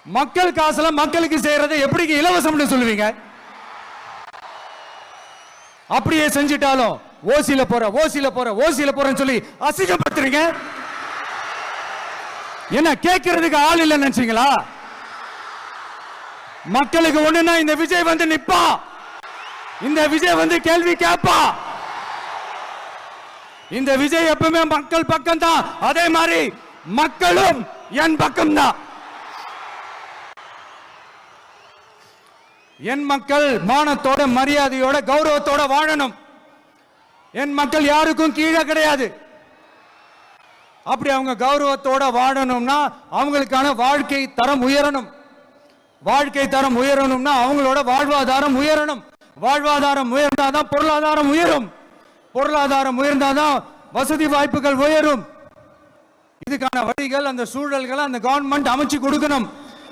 மக்கள் காசுல மக்களுக்கு செய்யறதை எப்படி இலவசம்னு சொல்லுவீங்க? அப்படியே செஞ்சிட்டாலும் ஓசில போறேன்னு சொல்லி அசிங்கப்படுத்துறீங்க. என்ன கேட்கறதுக்கு ஆள் இல்லைன்னு நினைச்சீங்களா? மக்களுக்கு ஒண்ணுன்னா இந்த விஜய் வந்து நிப்பா, இந்த விஜய் வந்து கேள்வி கேட்பா. இந்த விஜய் எப்பவுமே மக்கள் பக்கம் தான், அதே மாதிரி மக்களும் என் பக்கம் தான். என் மக்கள் மானத்தோட மரியாதையோட கௌரவத்தோட வாழணும். என் மக்கள் யாருக்கும் கீழே கிடையாது. அப்படி அவங்க கௌரவத்தோட வாழணும்னா அவங்களுக்கான வாழ்க்கை தரம் உயரணும். வாழ்க்கை தரம் உயரணும்னா அவங்களோட வாழ்வாதாரம் உயரணும். வாழ்வாதாரம் உயர்ந்தாதான் பொருளாதாரம் உயரும். பொருளாதாரம் உயர்ந்தாதான் வசதி வாய்ப்புகள் உயரும். இதுக்கான வழிகள், அந்த சூழல்களை அந்த கவர்மெண்ட் அமைச்சு கொடுக்கணும்.